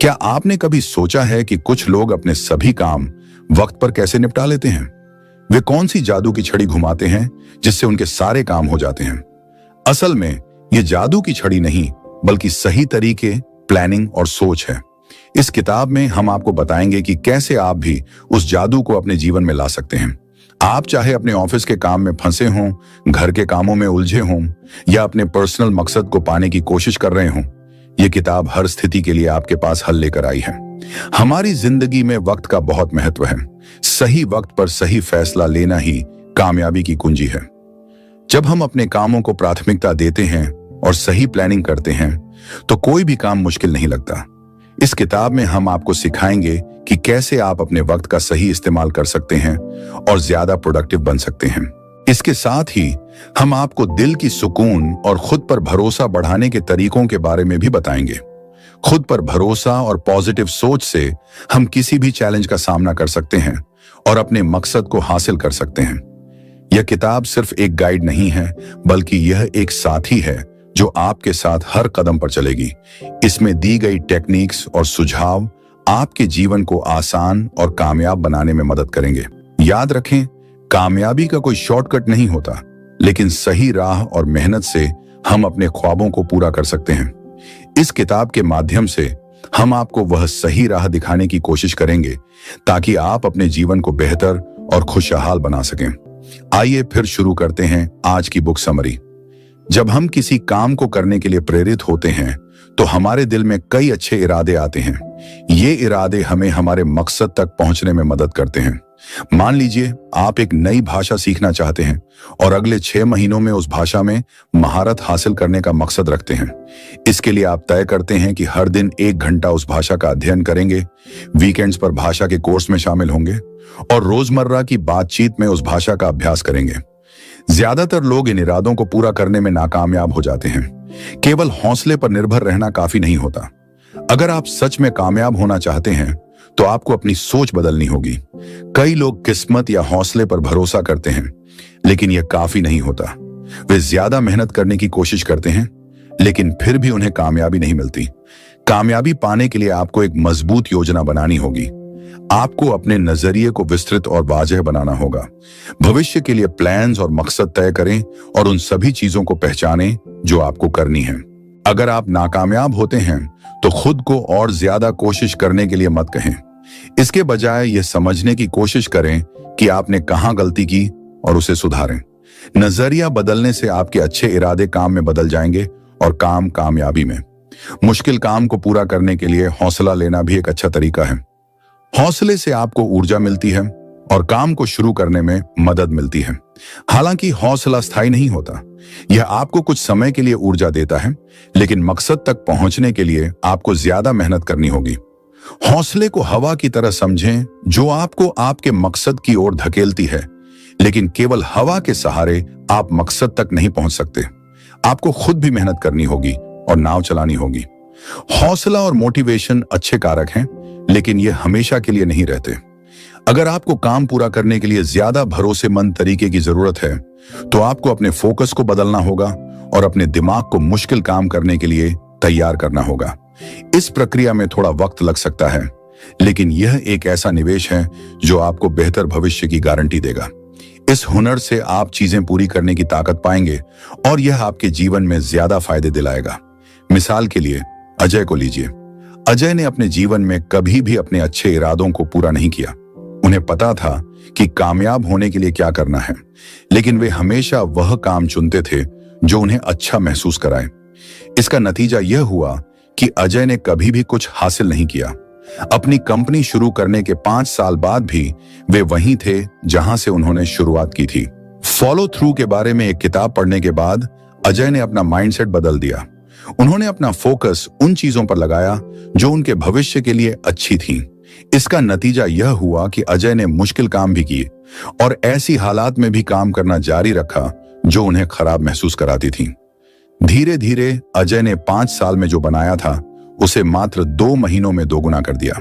क्या आपने कभी सोचा है कि कुछ लोग अपने सभी काम वक्त पर कैसे निपटा लेते हैं? वे कौन सी जादू की छड़ी घुमाते हैं जिससे उनके सारे काम हो जाते हैं? असल में ये जादू की छड़ी नहीं, बल्कि सही तरीके, प्लानिंग और सोच है। इस किताब में हम आपको बताएंगे कि कैसे आप भी उस जादू को अपने जीवन में ला सकते हैं। आप चाहे अपने ऑफिस के काम में फंसे हों, घर के कामों में उलझे हों या अपने पर्सनल मकसद को पाने की कोशिश कर रहे हों, ये किताब हर स्थिति के लिए आपके पास हल लेकर आई है। हमारी जिंदगी में वक्त का बहुत महत्व है। सही वक्त पर सही फैसला लेना ही कामयाबी की कुंजी है। जब हम अपने कामों को प्राथमिकता देते हैं और सही प्लानिंग करते हैं, तो कोई भी काम मुश्किल नहीं लगता। इस किताब में हम आपको सिखाएंगे कि कैसे आप अपने वक्त का सही इस्तेमाल कर सकते हैं और ज्यादा प्रोडक्टिव बन सकते हैं। इसके साथ ही हम आपको दिल की सुकून और खुद पर भरोसा बढ़ाने के तरीकों के बारे में भी बताएंगे। खुद पर भरोसा और पॉजिटिव सोच से हम किसी भी चैलेंज का सामना कर सकते हैं और अपने मकसद को हासिल कर सकते हैं। यह किताब सिर्फ एक गाइड नहीं है, बल्कि यह एक साथी है जो आपके साथ हर कदम पर चलेगी। इसमें दी गई टेक्निक्स और सुझाव आपके जीवन को आसान और कामयाब बनाने में मदद करेंगे। याद रखें, कामयाबी का कोई शॉर्टकट नहीं होता, लेकिन सही राह और मेहनत से हम अपने ख्वाबों को पूरा कर सकते हैं। इस किताब के माध्यम से हम आपको वह सही राह दिखाने की कोशिश करेंगे ताकि आप अपने जीवन को बेहतर और खुशहाल बना सकें। आइए फिर शुरू करते हैं आज की बुक समरी। जब हम किसी काम को करने के लिए प्रेरित होते हैं, तो हमारे दिल में कई अच्छे इरादे आते हैं। ये इरादे हमें हमारे मकसद तक पहुंचने में मदद करते हैं। मान लीजिए आप एक नई भाषा सीखना चाहते हैं और अगले 6 महीनों में उस भाषा में महारत हासिल करने का मकसद रखते हैं। इसके लिए आप तय करते हैं कि हर दिन 1 घंटा उस भाषा का अध्ययन करेंगे, वीकेंड्स पर भाषा के कोर्स में शामिल होंगे और रोजमर्रा की बातचीत में उस भाषा का अभ्यास करेंगे। ज्यादातर लोग इन इरादों को पूरा करने में नाकामयाब हो जाते हैं। केवल हौसले पर निर्भर रहना काफी नहीं होता। अगर आप सच में कामयाब होना चाहते हैं, तो आपको अपनी सोच बदलनी होगी। कई लोग किस्मत या हौसले पर भरोसा करते हैं, लेकिन यह काफी नहीं होता। वे ज्यादा मेहनत करने की कोशिश करते हैं, लेकिन फिर भी उन्हें कामयाबी नहीं मिलती। कामयाबी पाने के लिए आपको एक मजबूत योजना बनानी होगी। आपको अपने नजरिए को विस्तृत और वाज़ेह बनाना होगा। भविष्य के लिए प्लान्स और मकसद तय करें और उन सभी चीजों को पहचानें जो आपको करनी है। अगर आप नाकामयाब होते हैं, तो खुद को और ज्यादा कोशिश करने के लिए मत कहें। इसके बजाय यह समझने की कोशिश करें कि आपने कहां गलती की और उसे सुधारें। नजरिया बदलने से आपके अच्छे इरादे काम में बदल जाएंगे और काम कामयाबी में। मुश्किल काम को पूरा करने के लिए हौसला लेना भी एक अच्छा तरीका है। हौसले से आपको ऊर्जा मिलती है और काम को शुरू करने में मदद मिलती है। हालांकि हौसला स्थायी नहीं होता। यह आपको कुछ समय के लिए ऊर्जा देता है, लेकिन मकसद तक पहुंचने के लिए आपको ज्यादा मेहनत करनी होगी। हौसले को हवा की तरह समझें, जो आपको आपके मकसद की ओर धकेलती है, लेकिन केवल हवा के सहारे आप मकसद तक नहीं पहुंच सकते। आपको खुद भी मेहनत करनी होगी और नाव चलानी होगी। हौसला और मोटिवेशन अच्छे कारक हैं, लेकिन ये हमेशा के लिए नहीं रहते। अगर आपको काम पूरा करने के लिए ज्यादा भरोसेमंद तरीके की जरूरत है, तो आपको अपने फोकस को बदलना होगा और अपने दिमाग को मुश्किल काम करने के लिए तैयार करना होगा। इस प्रक्रिया में थोड़ा वक्त लग सकता है, लेकिन यह एक ऐसा निवेश है जो आपको बेहतर भविष्य की गारंटी देगा। इस हुनर से आप चीजें पूरी करने की ताकत पाएंगे और यह आपके जीवन में ज्यादा फायदे दिलाएगा। मिसाल के लिए अजय को लीजिए। अजय ने अपने जीवन में कभी भी अपने अच्छे इरादों को पूरा नहीं किया। उन्हें पता था कि कामयाब होने के लिए क्या करना है, लेकिन वे हमेशा वह काम चुनते थे जो उन्हें अच्छा महसूस कराए। इसका नतीजा यह हुआ कि अजय ने कभी भी कुछ हासिल नहीं किया। अपनी कंपनी शुरू करने के 5 साल बाद भी वे वहीं थे जहां से उन्होंने शुरुआत की थी। फॉलो थ्रू के बारे में एक किताब पढ़ने के बाद अजय ने अपना माइंडसेट बदल दिया। उन्होंने अपना फोकस उन चीजों पर लगाया जो उनके भविष्य के लिए अच्छी थीं। इसका नतीजा यह हुआ कि अजय ने मुश्किल काम भी किए और ऐसी हालात में भी काम करना जारी रखा जो उन्हें खराब महसूस कराती थीं। धीरे धीरे अजय ने 5 साल में जो बनाया था, उसे मात्र 2 महीनों में दोगुना कर दिया।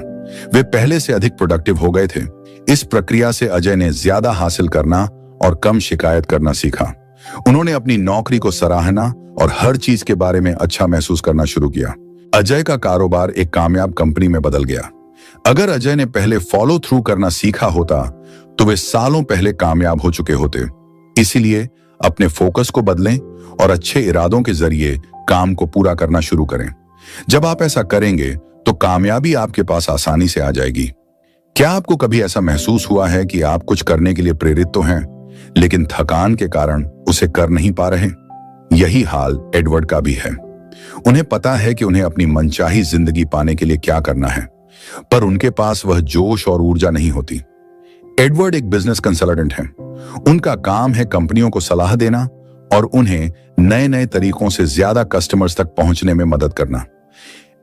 वे पहले से अधिक प्रोडक्टिव हो गए थे। इस प्रक्रिया से अजय ने ज्यादा हासिल करना और कम शिकायत करना सीखा। उन्होंने अपनी नौकरी को सराहना और हर चीज के बारे में अच्छा महसूस करना शुरू किया। अजय का कारोबार एक कामयाब कंपनी में बदल गया। अगर अजय ने पहले फॉलो थ्रू करना सीखा होता तो वे सालों पहले कामयाब हो चुके होते। इसीलिए अपने फोकस को बदलें और अच्छे इरादों के जरिए काम को पूरा करना शुरू करें। जब आप ऐसा करेंगे तो कामयाबी आपके पास आसानी से आ जाएगी। क्या आपको कभी ऐसा महसूस हुआ है कि आप कुछ करने के लिए प्रेरित तो हैं, लेकिन थकान के कारण उसे कर नहीं पा रहे? यही हाल एडवर्ड का भी है। उन्हें पता है कि उन्हें अपनी मनचाही जिंदगी पाने के लिए क्या करना है, पर उनके पास वह जोश और ऊर्जा नहीं होती। एडवर्ड एक बिजनेस कंसल्टेंट हैं। उनका काम है कंपनियों को सलाह देना और उन्हें नए नए तरीकों से ज्यादा कस्टमर्स तक पहुंचने में मदद करना।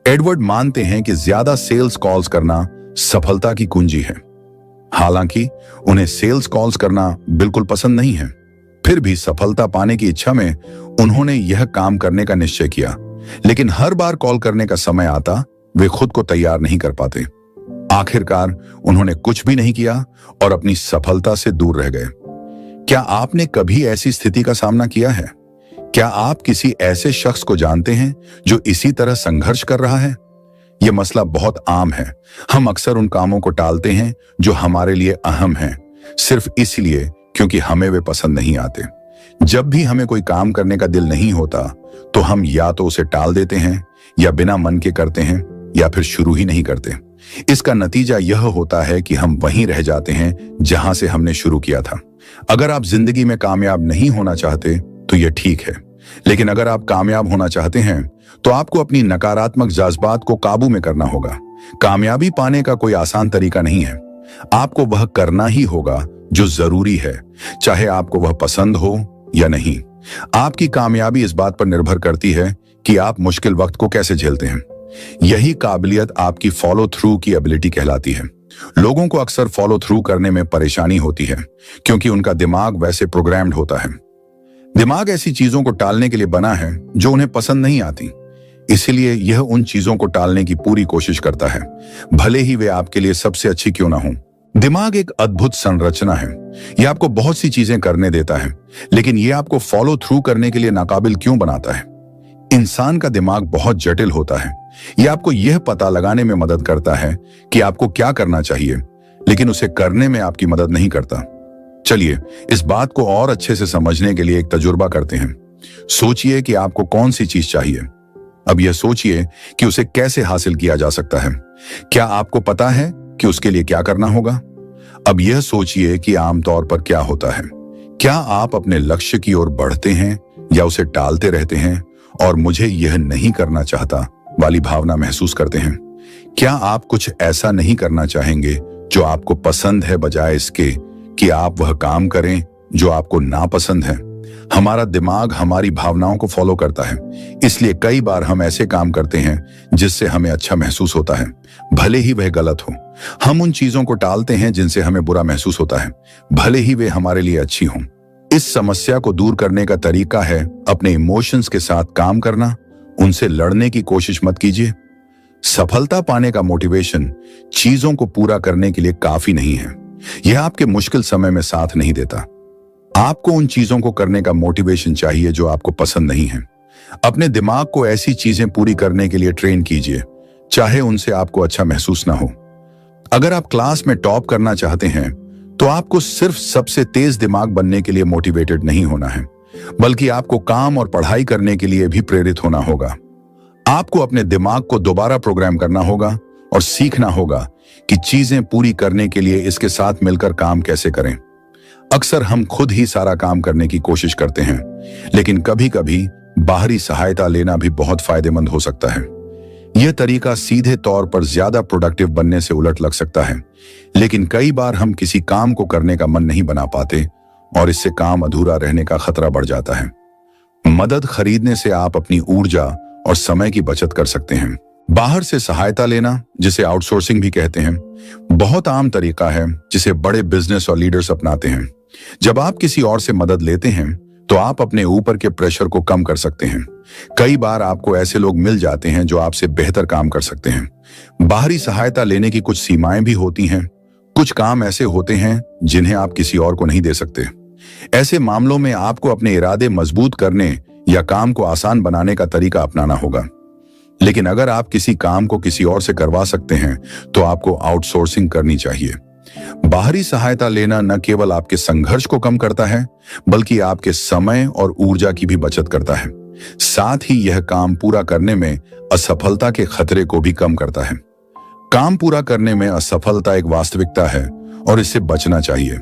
एडवर्ड मानते हैं कि ज्यादा सेल्स कॉल्स करना सफलता की कुंजी है। हालांकि उन्हें सेल्स कॉल्स करना बिल्कुल पसंद नहीं है, फिर भी सफलता पाने की इच्छा में उन्होंने यह काम करने का निश्चय किया। लेकिन हर बार कॉल करने का समय आता वे खुद को तैयार नहीं कर पाते। आखिरकार उन्होंने कुछ भी नहीं किया और अपनी सफलता से दूर रह गए। क्या आपने कभी ऐसी स्थिति का सामना किया है? क्या आप किसी ऐसे शख्स को जानते हैं जो इसी तरह संघर्ष कर रहा है? यह मसला बहुत आम है। हम अक्सर उन कामों को टालते हैं जो हमारे लिए अहम हैं, सिर्फ इसलिए क्योंकि हमें वे पसंद नहीं आते। जब भी हमें कोई काम करने का दिल नहीं होता तो हम या तो उसे टाल देते हैं, या बिना मन के करते हैं, या फिर शुरू ही नहीं करते। इसका नतीजा यह होता है कि हम वहीं रह जाते हैं जहां से हमने शुरू किया था। अगर आप जिंदगी में कामयाब नहीं होना चाहते तो यह ठीक है, लेकिन अगर आप कामयाब होना चाहते हैं तो आपको अपनी नकारात्मक जज्बात को काबू में करना होगा। कामयाबी पाने का कोई आसान तरीका नहीं है। आपको वह करना ही होगा जो जरूरी है, चाहे आपको वह पसंद हो या नहीं। आपकी कामयाबी इस बात पर निर्भर करती है कि आप मुश्किल वक्त को कैसे झेलते हैं। यही काबिलियत आपकी फॉलो थ्रू की एबिलिटी कहलाती है। लोगों को अक्सर फॉलो थ्रू करने में परेशानी होती है क्योंकि उनका दिमाग वैसे प्रोग्राम्ड होता है। दिमाग ऐसी चीजों को टालने के लिए बना है जो उन्हें पसंद नहीं आती, इसलिए यह उन चीजों को टालने की पूरी कोशिश करता है, भले ही वे आपके लिए सबसे अच्छी क्यों ना हो। दिमाग एक अद्भुत संरचना है। यह आपको बहुत सी चीजें करने देता है, लेकिन यह आपको फॉलो थ्रू करने के लिए नाकाबिल क्यों बनाता है? इंसान का दिमाग बहुत जटिल होता है। यह आपको यह पता लगाने में मदद करता है कि आपको क्या करना चाहिए, लेकिन उसे करने में आपकी मदद नहीं करता। चलिए इस बात को और अच्छे से समझने के लिए एक तजुर्बा करते हैं। सोचिए कि आपको कौन सी चीज चाहिए। अब यह सोचिए कि उसे कैसे हासिल किया जा सकता है। क्या आपको पता है कि उसके लिए क्या करना होगा? अब यह सोचिए कि आमतौर पर क्या होता है। क्या आप अपने लक्ष्य की ओर बढ़ते हैं या उसे टालते रहते हैं और मुझे यह नहीं करना चाहता वाली भावना महसूस करते हैं? क्या आप कुछ ऐसा नहीं करना चाहेंगे जो आपको पसंद है, बजाय इसके कि आप वह काम करें जो आपको नापसंद है? हमारा दिमाग हमारी भावनाओं को फॉलो करता है, इसलिए कई बार हम ऐसे काम करते हैं जिससे हमें अच्छा महसूस होता है, भले ही वह गलत हो। हम उन चीजों को टालते हैं जिनसे हमें बुरा महसूस होता है, भले ही वे हमारे लिए अच्छी हों। इस समस्या को दूर करने का तरीका है अपने इमोशंस के साथ काम करना। उनसे लड़ने की कोशिश मत कीजिए। सफलता पाने का मोटिवेशन चीजों को पूरा करने के लिए काफी नहीं है। यह आपके मुश्किल समय में साथ नहीं देता। आपको उन चीजों को करने का मोटिवेशन चाहिए जो आपको पसंद नहीं है। अपने दिमाग को ऐसी चीजें पूरी करने के लिए ट्रेन कीजिए, चाहे उनसे आपको अच्छा महसूस ना हो। अगर आप क्लास में टॉप करना चाहते हैं तो आपको सिर्फ सबसे तेज दिमाग बनने के लिए मोटिवेटेड नहीं होना है, बल्कि आपको काम और पढ़ाई करने के लिए भी प्रेरित होना होगा। आपको अपने दिमाग को दोबारा प्रोग्राम करना होगा और सीखना होगा कि चीजें पूरी करने के लिए इसके साथ मिलकर काम कैसे करें। अक्सर हम खुद ही सारा काम करने की कोशिश करते हैं, लेकिन कभी कभी बाहरी सहायता लेना भी बहुत फायदेमंद हो सकता है। यह तरीका सीधे तौर पर ज्यादा प्रोडक्टिव बनने से उलट लग सकता है, लेकिन कई बार हम किसी काम को करने का मन नहीं बना पाते और इससे काम अधूरा रहने का खतरा बढ़ जाता है। मदद खरीदने से आप अपनी ऊर्जा और समय की बचत कर सकते हैं। बाहर से सहायता लेना, जिसे आउटसोर्सिंग भी कहते हैं, बहुत आम तरीका है जिसे बड़े बिजनेस और लीडर्स अपनाते हैं। जब आप किसी और से मदद लेते हैं तो आप अपने ऊपर के प्रेशर को कम कर सकते हैं। कई बार आपको ऐसे लोग मिल जाते हैं जो आपसे बेहतर काम कर सकते हैं। बाहरी सहायता लेने की कुछ सीमाएं भी होती हैं। कुछ काम ऐसे होते हैं जिन्हें आप किसी और को नहीं दे सकते। ऐसे मामलों में आपको अपने इरादे मजबूत करने या काम को आसान बनाने का तरीका अपनाना होगा। लेकिन अगर आप किसी काम को किसी और से करवा सकते हैं तो आपको आउटसोर्सिंग करनी चाहिए। बाहरी सहायता लेना न केवल आपके संघर्ष को कम करता है, बल्कि आपके समय और ऊर्जा की भी बचत करता है। साथ ही यह काम पूरा करने में असफलता के खतरे को भी कम करता है। काम पूरा करने में असफलता एक वास्तविकता है और इससे बचना चाहिए।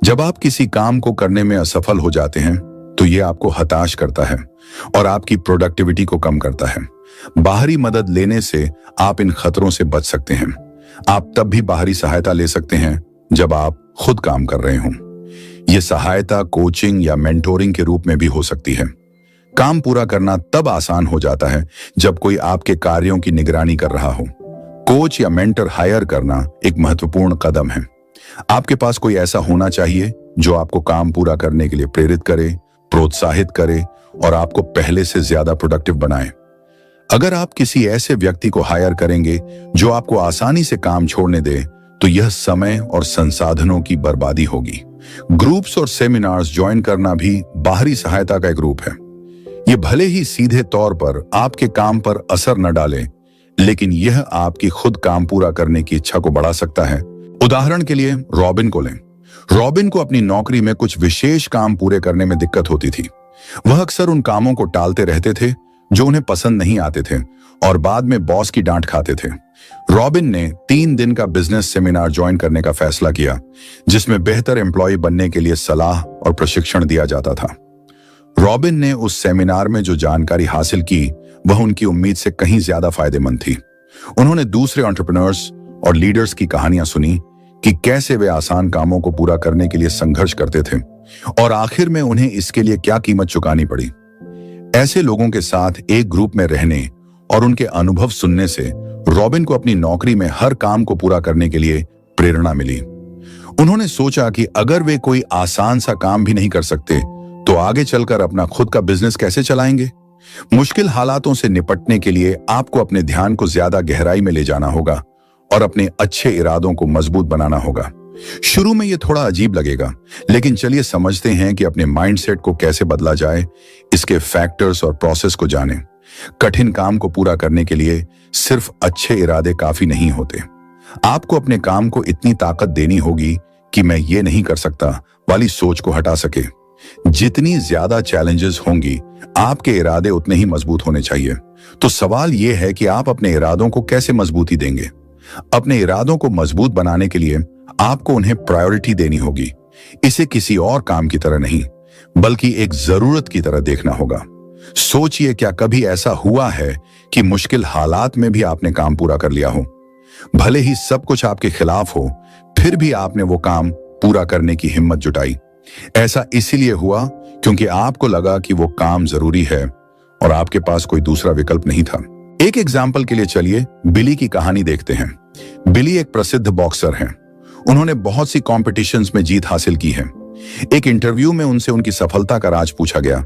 जब आप किसी काम को करने में असफल हो जाते हैं तो यह आपको हताश करता है और आपकी प्रोडक्टिविटी को कम करता है। बाहरी मदद लेने से आप इन खतरों से बच सकते हैं। आप तब भी बाहरी सहायता ले सकते हैं जब आप खुद काम कर रहे हों। यह सहायता कोचिंग या मेंटोरिंग के रूप में भी हो सकती है। काम पूरा करना तब आसान हो जाता है जब कोई आपके कार्यों की निगरानी कर रहा हो। कोच या मेंटर हायर करना एक महत्वपूर्ण कदम है। आपके पास कोई ऐसा होना चाहिए जो आपको काम पूरा करने के लिए प्रेरित करे, प्रोत्साहित करे और आपको पहले से ज्यादा प्रोडक्टिव बनाए। अगर आप किसी ऐसे व्यक्ति को हायर करेंगे जो आपको आसानी से काम छोड़ने दे, तो यह समय और संसाधनों की बर्बादी होगी। ग्रुप्स और सेमिनार्स ज्वाइन करना भी बाहरी सहायता का एक रूप है। ये भले ही सीधे तौर पर आपके काम पर असर न डाले, लेकिन यह आपकी खुद काम पूरा करने की इच्छा को बढ़ा सकता है। उदाहरण के लिए रॉबिन को लें। रॉबिन को अपनी नौकरी में कुछ विशेष काम पूरे करने में दिक्कत होती थी। वह अक्सर उन कामों को टालते रहते थे जो उन्हें पसंद नहीं आते थे और बाद में बॉस की डांट खाते थे। रॉबिन ने 3 दिन का बिजनेस सेमिनार ज्वाइन करने का फैसला किया, जिसमें बेहतर एम्प्लॉय बनने के लिए सलाह और प्रशिक्षण दिया जाता था। रॉबिन ने उस सेमिनार में जो जानकारी हासिल की, वह उनकी उम्मीद से कहीं ज्यादा फायदेमंद थी। उन्होंने दूसरे एंटरप्रेन्योर्स और लीडर्स की कहानियां सुनी कि कैसे वे आसान कामों को पूरा करने के लिए संघर्ष करते थे और आखिर में उन्हें इसके लिए क्या कीमत चुकानी पड़ी। ऐसे लोगों के साथ एक ग्रुप में रहने और उनके अनुभव सुनने से रॉबिन को अपनी नौकरी में हर काम को पूरा करने के लिए प्रेरणा मिली। उन्होंने सोचा कि अगर वे कोई आसान सा काम भी नहीं कर सकते तो आगे चलकर अपना खुद का बिजनेस कैसे चलाएंगे। मुश्किल हालातों से निपटने के लिए आपको अपने ध्यान को ज्यादा गहराई में ले जाना होगा और अपने अच्छे इरादों को मजबूत बनाना होगा। शुरू में यह थोड़ा अजीब लगेगा, लेकिन चलिए समझते हैं कि अपने माइंडसेट को कैसे बदला जाए। इसके फैक्टर्स और प्रोसेस को जानें। कठिन काम को पूरा करने के लिए सिर्फ अच्छे इरादे काफी नहीं होते। आपको अपने काम को इतनी ताकत देनी होगी कि मैं ये नहीं कर सकता वाली सोच को हटा सके। जितनी ज्यादा चैलेंजेस होंगी, आपके इरादे उतने ही मजबूत होने चाहिए। तो सवाल यह है कि आप अपने इरादों को कैसे मजबूती देंगे। अपने इरादों को मजबूत बनाने के लिए आपको उन्हें प्रायोरिटी देनी होगी। इसे किसी और काम की तरह नहीं, बल्कि एक जरूरत की तरह देखना होगा। सोचिए, क्या कभी ऐसा हुआ है कि मुश्किल हालात में भी आपने काम पूरा कर लिया हो? भले ही सब कुछ आपके खिलाफ हो, फिर भी आपने वो काम पूरा करने की हिम्मत जुटाई। ऐसा इसीलिए हुआ क्योंकि आपको लगा कि वो काम जरूरी है और आपके पास कोई दूसरा विकल्प नहीं था। एक एग्जाम्पल के लिए चलिए बिली की कहानी देखते हैं। बिली एक प्रसिद्ध बॉक्सर हैं। उन्होंने बहुत सी कॉम्पिटिशन्स में जीत हासिल की है। एक इंटरव्यू में उनसे उनकी सफलता का राज पूछा गया।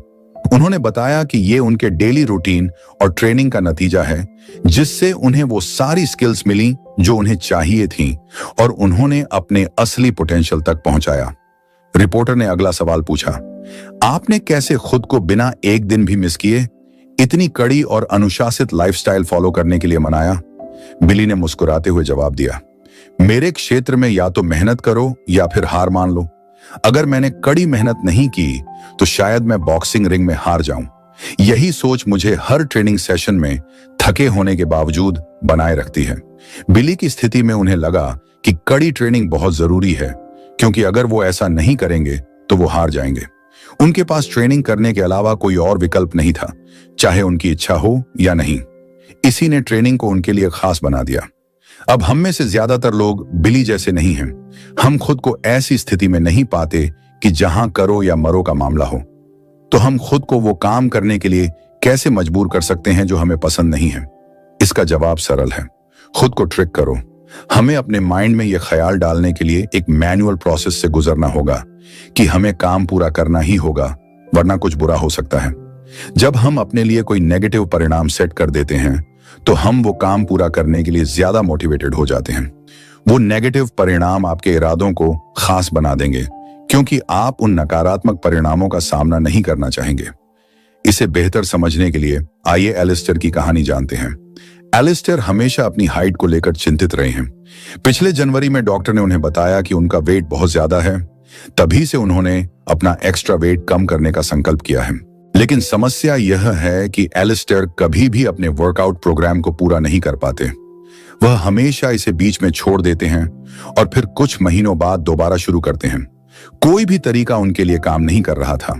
उन्होंने बताया कि ये उनके डेली रूटीन और ट्रेनिंग का नतीजा है, जिससे उन्हें वो सारी स्किल्स मिली जो उन्हें चाहिए थी और उन्होंने अपने असली पोटेंशियल तक पहुंचाया। रिपोर्टर ने अगला सवाल पूछा, आपने कैसे खुद को बिना एक दिन भी मिस किए इतनी कड़ी और अनुशासित लाइफस्टाइल फॉलो करने के लिए मनाया? बिली ने मुस्कुराते हुए जवाब दिया, मेरे क्षेत्र में या तो मेहनत करो या फिर हार मान लो। अगर मैंने कड़ी मेहनत नहीं की तो शायद मैं बॉक्सिंग रिंग में हार जाऊं। यही सोच मुझे हर ट्रेनिंग सेशन में थके होने के बावजूद बनाए रखती है। बिली की स्थिति में उन्हें लगा कि कड़ी ट्रेनिंग बहुत जरूरी है, क्योंकि अगर वो ऐसा नहीं करेंगे तो वो हार जाएंगे। उनके पास ट्रेनिंग करने के अलावा कोई और विकल्प नहीं था, चाहे उनकी इच्छा हो या नहीं। इसी ने ट्रेनिंग को उनके लिए खास बना दिया। अब हम में से ज्यादातर लोग बिली जैसे नहीं हैं। हम खुद को ऐसी स्थिति में नहीं पाते कि जहां करो या मरो का मामला हो। तो हम खुद को वो काम करने के लिए कैसे मजबूर कर सकते हैं जो हमें पसंद नहीं है? इसका जवाब सरल है, खुद को ट्रिक करो। हमें अपने माइंड में यह ख्याल डालने के लिए एक मैनुअल प्रोसेस से गुजरना होगा कि हमें काम पूरा करना ही होगा, वरना कुछ बुरा हो सकता है। जब हम अपने लिए कोई नेगेटिव परिणाम सेट कर देते हैं तो हम वो काम पूरा करने के लिए ज्यादा मोटिवेटेड हो जाते हैं। वो नेगेटिव परिणाम आपके इरादों को खास बना देंगे, क्योंकि आप उन नकारात्मक परिणामों का सामना नहीं करना चाहेंगे। इसे बेहतर समझने के लिए आइए एलिस्टर की कहानी जानते हैं। एलिस्टर हमेशा अपनी हाइट को लेकर चिंतित रहे हैं। पिछले जनवरी में डॉक्टर ने उन्हें बताया कि उनका वेट बहुत ज्यादा है। तभी से उन्होंने अपना एक्स्ट्रा वेट कम करने का संकल्प किया है। लेकिन समस्या यह है कि एलिस्टर कभी भी अपने वर्कआउट प्रोग्राम को पूरा नहीं कर पाते। वह हमेशा इसे बीच में छोड़ देते हैं और फिर कुछ महीनों बाद दोबारा शुरू करते हैं। कोई भी तरीका उनके लिए काम नहीं कर रहा था।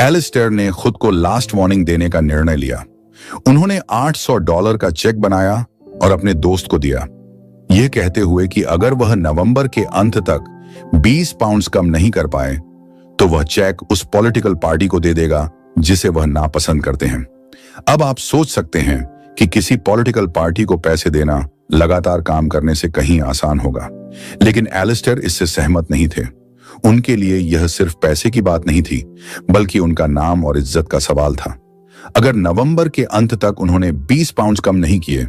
एलिस्टर ने खुद को लास्ट वार्निंग देने का निर्णय लिया। उन्होंने $800 का चेक बनाया और अपने दोस्त को दिया, यह कहते हुए कि अगर वह नवंबर के अंत तक 20 पाउंड कम नहीं कर पाए तो वह चेक उस पॉलिटिकल पार्टी को दे देगा जिसे वह नापसंद करते हैं। अब आप सोच सकते हैं कि किसी पॉलिटिकल पार्टी को पैसे देना लगातार काम करने से कहीं आसान होगा, लेकिन एलिस्टर इससे सहमत नहीं थे। उनके लिए यह सिर्फ पैसे की बात नहीं थी, बल्कि उनका नाम और इज्जत का सवाल था। अगर नवंबर के अंत तक उन्होंने 20 पाउंड कम नहीं किए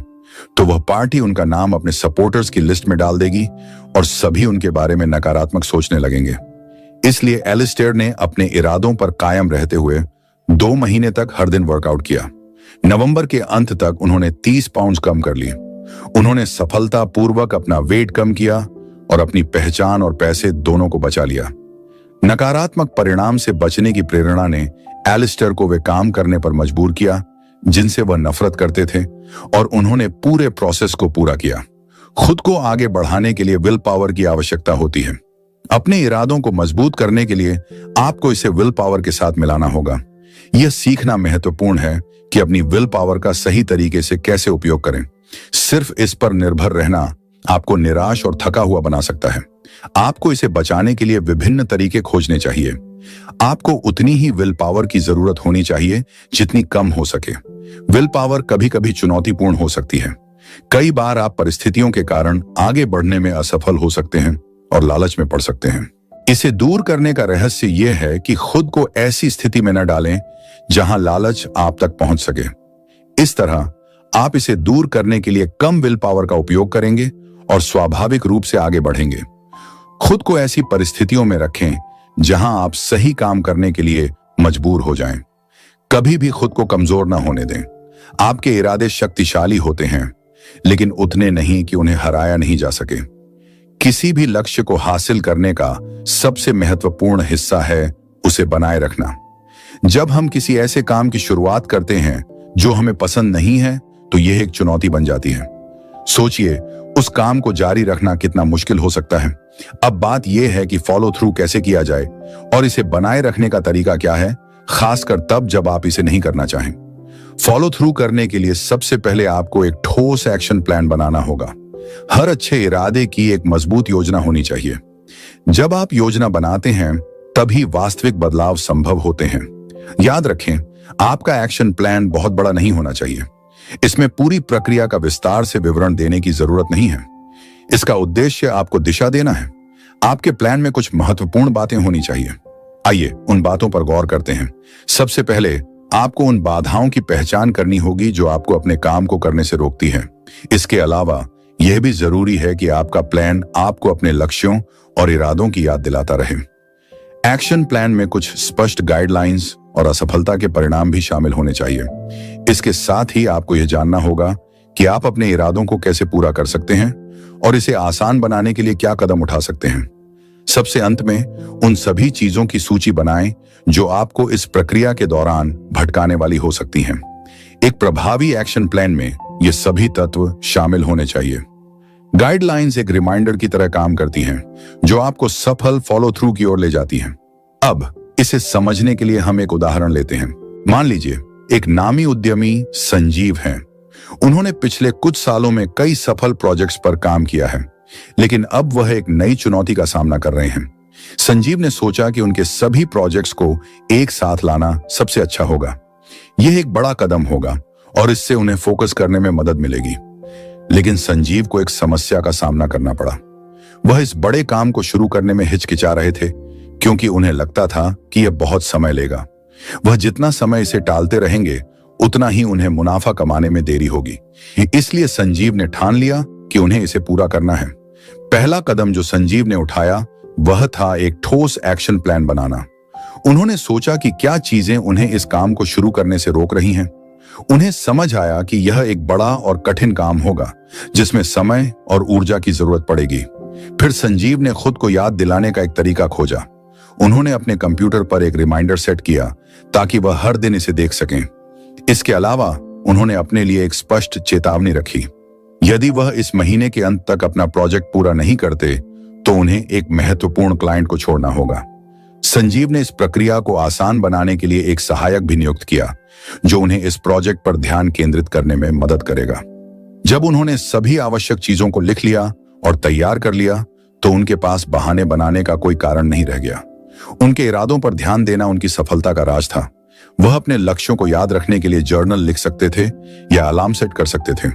तो वह पार्टी उनका नाम अपने सपोर्टर्स की लिस्ट में डाल देगी और सभी उनके बारे में नकारात्मक सोचने लगेंगे। इसलिए एलिस्टर ने अपने इरादों पर कायम रहते हुए 2 महीने तक हर दिन वर्कआउट किया। नवंबर के अंत तक उन्होंने 30 पाउंड कम कर लिए। उन्होंने सफलतापूर्वक अपना वेट कम किया और अपनी पहचान और पैसे दोनों को बचा लिया। नकारात्मक परिणाम से बचने की प्रेरणा ने एलिस्टर को वे काम करने पर मजबूर किया जिनसे वह नफरत करते थे, और उन्होंने पूरे प्रोसेस को पूरा किया। खुद को आगे बढ़ाने के लिए विल पावर की आवश्यकता होती है। अपने इरादों को मजबूत करने के लिए आपको इसे विल पावर के साथ मिलाना होगा। यह सीखना महत्वपूर्ण है कि अपनी विल पावर का सही तरीके से कैसे उपयोग करें। सिर्फ इस पर निर्भर रहना आपको निराश और थका हुआ बना सकता है। आपको इसे बचाने के लिए विभिन्न तरीके खोजने चाहिए। आपको उतनी ही विल पावर की जरूरत होनी चाहिए जितनी कम हो सके। विल पावर कभी कभी चुनौतीपूर्ण हो सकती है। कई बार आप परिस्थितियों के कारण आगे बढ़ने में असफल हो सकते हैं और लालच में पड़ सकते हैं। इसे दूर करने का रहस्य यह है कि खुद को ऐसी स्थिति में न डालें जहां लालच आप तक पहुंच सके। इस तरह आप इसे दूर करने के लिए कम विल पावर का उपयोग करेंगे और स्वाभाविक रूप से आगे बढ़ेंगे। खुद को ऐसी परिस्थितियों में रखें जहां आप सही काम करने के लिए मजबूर हो जाएं। कभी भी खुद को कमजोर ना होने दें। आपके इरादे शक्तिशाली होते हैं, लेकिन उतने नहीं कि उन्हें हराया नहीं जा सके। किसी भी लक्ष्य को हासिल करने का सबसे महत्वपूर्ण हिस्सा है उसे बनाए रखना। जब हम किसी ऐसे काम की शुरुआत करते हैं जो हमें पसंद नहीं है, तो यह एक चुनौती बन जाती है। सोचिए, उस काम को जारी रखना कितना मुश्किल हो सकता है। अब बात यह है कि फॉलो थ्रू कैसे किया जाए और इसे बनाए रखने का तरीका क्या है, खासकर तब जब आप इसे नहीं करना चाहें। फॉलो थ्रू करने के लिए सबसे पहले आपको एक ठोस एक्शन प्लान बनाना होगा। हर अच्छे इरादे की एक मजबूत योजना होनी चाहिए। जब आप योजना बनाते हैं तभी वास्तविक बदलाव संभव होते हैं। याद रखें, आपका एक्शन प्लान बहुत बड़ा नहीं होना चाहिए। इसमें पूरी प्रक्रिया का विस्तार से विवरण देने की जरूरत नहीं है। इसका उद्देश्य आपको दिशा देना है। आपके प्लान में कुछ महत्वपूर्ण बातें होनी चाहिए। आइए उन बातों पर गौर करते हैं। सबसे पहले आपको उन बाधाओं की पहचान करनी होगी जो आपको अपने काम को करने से रोकती है। इसके अलावा यह भी जरूरी है कि आपका प्लान आपको अपने लक्ष्यों और इरादों की याद दिलाता रहे। एक्शन प्लान में कुछ स्पष्ट गाइडलाइंस और असफलता के परिणाम भी शामिल होने चाहिए। इसके साथ ही आपको यह जानना होगा कि आप अपने इरादों को कैसे पूरा कर सकते हैं और इसे आसान बनाने के लिए क्या कदम उठा सकते हैं। सबसे अंत में उन सभी चीजों की सूची बनाएं जो आपको इस प्रक्रिया के दौरान भटकाने वाली हो सकती हैं। एक प्रभावी एक्शन प्लान में ये सभी तत्व शामिल होने चाहिए। गाइडलाइंस एक रिमाइंडर की तरह काम करती हैं, जो आपको सफल फॉलो थ्रू की ओर ले जाती हैं। अब इसे समझने के लिए हम एक उदाहरण लेते हैं। मान लीजिए एक नामी उद्यमी संजीव हैं। उन्होंने पिछले कुछ सालों में कई सफल प्रोजेक्ट्स पर काम किया है, लेकिन अब वह एक नई चुनौती का सामना कर रहे हैं। संजीव ने सोचा कि उनके सभी प्रोजेक्ट्स को एक साथ लाना सबसे अच्छा होगा। यह एक बड़ा कदम होगा और इससे उन्हें फोकस करने में मदद मिलेगी। लेकिन संजीव को एक समस्या का सामना करना पड़ा। वह इस बड़े काम को शुरू करने में हिचकिचा रहे थे क्योंकि उन्हें लगता था कि यह बहुत समय लेगा। वह जितना समय इसे टालते रहेंगे उतना ही उन्हें मुनाफा कमाने में देरी होगी। इसलिए संजीव ने ठान लिया कि उन्हें इसे पूरा करना है। पहला कदम जो संजीव ने उठाया वह था एक ठोस एक्शन प्लान बनाना। उन्होंने सोचा कि क्या चीजें उन्हें इस काम को शुरू करने से रोक रही हैं। उन्हें समझ आया कि यह एक बड़ा और कठिन काम होगा जिसमें समय और ऊर्जा की जरूरत पड़ेगी। फिर संजीव ने खुद को याद दिलाने का एक तरीका खोजा। उन्होंने अपने कंप्यूटर पर एक रिमाइंडर सेट किया ताकि वह हर दिन इसे देख सकें। इसके अलावा उन्होंने अपने लिए एक स्पष्ट चेतावनी रखी। यदि वह इस महीने के अंत तक अपना प्रोजेक्ट पूरा नहीं करते तो उन्हें एक महत्वपूर्ण क्लाइंट को छोड़ना होगा। संजीव ने इस प्रक्रिया को आसान बनाने के लिए एक सहायक भी नियुक्त किया जो उन्हें इस प्रोजेक्ट पर ध्यान केंद्रित करने में मदद करेगा। जब उन्होंने सभी आवश्यक चीजों को लिख लिया और तैयार कर लिया तो उनके पास बहाने बनाने का कोई कारण नहीं रह गया। उनके इरादों पर ध्यान देना उनकी सफलता का राज था। वह अपने लक्ष्यों को याद रखने के लिए जर्नल लिख सकते थे या अलार्म सेट कर सकते थे।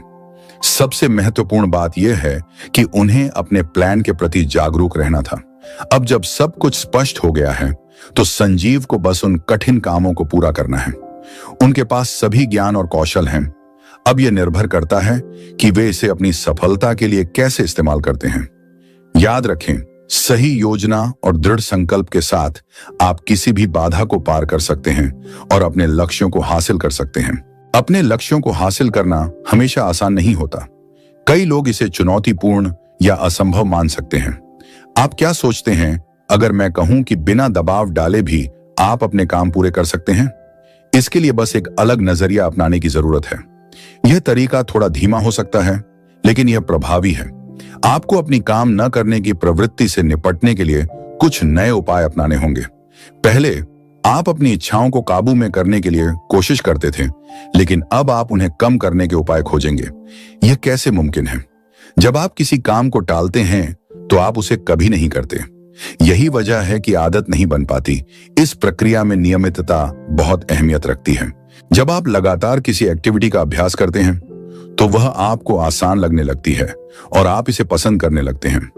सबसे महत्वपूर्ण बात यह है कि उन्हें अपने प्लान के प्रति जागरूक रहना था। अब जब सब कुछ स्पष्ट हो गया है तो संजीव को बस उन कठिन कामों को पूरा करना है। उनके पास सभी ज्ञान और कौशल हैं। अब यह निर्भर करता है कि वे इसे अपनी सफलता के लिए कैसे इस्तेमाल करते हैं। याद रखें, सही योजना और दृढ़ संकल्प के साथ आप किसी भी बाधा को पार कर सकते हैं और अपने लक्ष्यों को हासिल कर सकते हैं। अपने लक्ष्यों को हासिल करना हमेशा आसान नहीं होता। कई लोग इसे चुनौतीपूर्ण या असंभव मान सकते हैं। आप क्या सोचते हैं अगर मैं कहूं कि बिना दबाव डाले भी आप अपने काम पूरे कर सकते हैं? इसके लिए बस एक अलग नजरिया अपनाने की जरूरत है। यह तरीका थोड़ा धीमा हो सकता है लेकिन यह प्रभावी है। आपको अपनी काम न करने की प्रवृत्ति से निपटने के लिए कुछ नए उपाय अपनाने होंगे। पहले आप अपनी इच्छाओं को काबू में करने के लिए कोशिश करते थे लेकिन अब आप उन्हें कम करने के उपाय खोजेंगे। यह कैसे मुमकिन है? जब आप किसी काम को टालते हैं तो आप उसे कभी नहीं करते। यही वजह है कि आदत नहीं बन पाती। इस प्रक्रिया में नियमितता बहुत अहमियत रखती है। जब आप लगातार किसी एक्टिविटी का अभ्यास करते हैं तो वह आपको आसान लगने लगती है और आप इसे पसंद करने लगते हैं।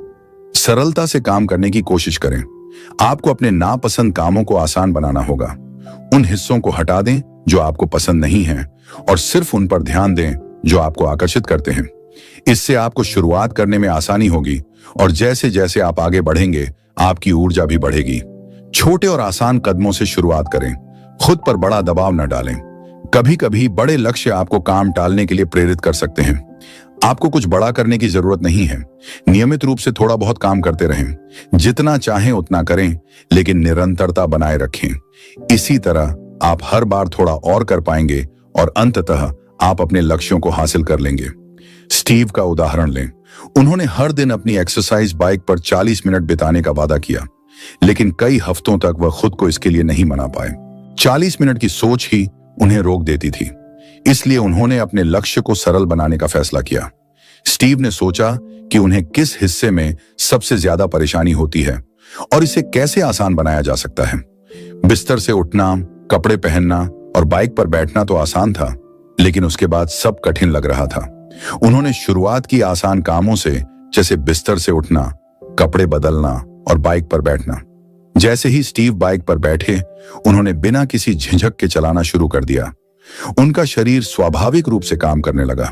सरलता से काम करने की कोशिश करें। आपको अपने नापसंद कामों को आसान बनाना होगा। उन हिस्सों को हटा दें जो आपको पसंद नहीं है और सिर्फ उन पर ध्यान दें जो आपको आकर्षित करते हैं। इससे आपको शुरुआत करने में आसानी होगी और जैसे जैसे आप आगे बढ़ेंगे आपकी ऊर्जा भी बढ़ेगी। छोटे और आसान कदमों से शुरुआत करें। खुद पर बड़ा दबाव न डालें। कभी कभी बड़े लक्ष्य आपको काम टालने के लिए प्रेरित कर सकते हैं। आपको कुछ बड़ा करने की जरूरत नहीं है। नियमित रूप से थोड़ा बहुत काम करते रहें। जितना चाहें उतना करें लेकिन निरंतरता बनाए रखें। इसी तरह आप हर बार थोड़ा और कर पाएंगे और अंततः आप अपने लक्ष्यों को हासिल कर लेंगे। स्टीव का उदाहरण लें। उन्होंने हर दिन अपनी एक्सरसाइज बाइक पर 40 मिनट बिताने का वादा किया लेकिन कई हफ्तों तक वह खुद को इसके लिए नहीं मना पाए। 40 मिनट की सोच ही उन्हें रोक देती थी। इसलिए उन्होंने अपने लक्ष्य को सरल बनाने का फैसला किया। स्टीव ने सोचा कि उन्हें किस हिस्से में सबसे ज्यादा परेशानी होती है और इसे कैसे आसान बनाया जा सकता है। बिस्तर से उठना, कपड़े पहनना और बाइक पर बैठना तो आसान था लेकिन उसके बाद सब कठिन लग रहा था। उन्होंने शुरुआत की आसान कामों से, जैसे बिस्तर से उठना, कपड़े बदलना और बाइक पर बैठना। जैसे ही स्टीव बाइक पर बैठे उन्होंने बिना किसी झिझक के चलाना शुरू कर दिया। उनका शरीर स्वाभाविक रूप से काम करने लगा।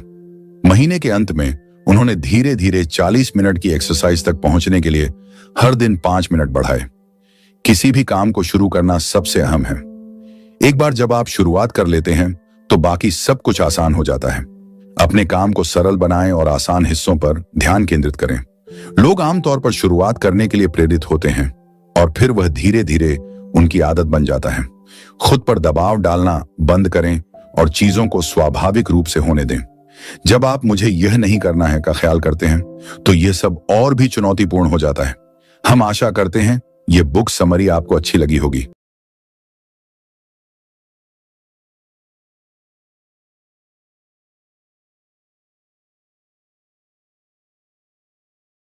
महीने के अंत में उन्होंने धीरे धीरे 40 मिनट की एक्सरसाइज तक पहुंचने के लिए हर दिन 5 मिनट बढ़ाए। किसी भी काम को शुरू करना सबसे अहम है। एक बार जब आप शुरुआत कर लेते हैं तो बाकी सब कुछ आसान हो जाता है। अपने काम को सरल बनाएं और आसान हिस्सों पर ध्यान केंद्रित करें। लोग आमतौर पर शुरुआत करने के लिए प्रेरित होते हैं और फिर वह धीरे धीरे उनकी आदत बन जाता है। खुद पर दबाव डालना बंद करें और चीजों को स्वाभाविक रूप से होने दें। जब आप मुझे यह नहीं करना है का ख्याल करते हैं तो यह सब और भी चुनौतीपूर्ण हो जाता है। हम आशा करते हैं यह बुक समरी आपको अच्छी लगी होगी।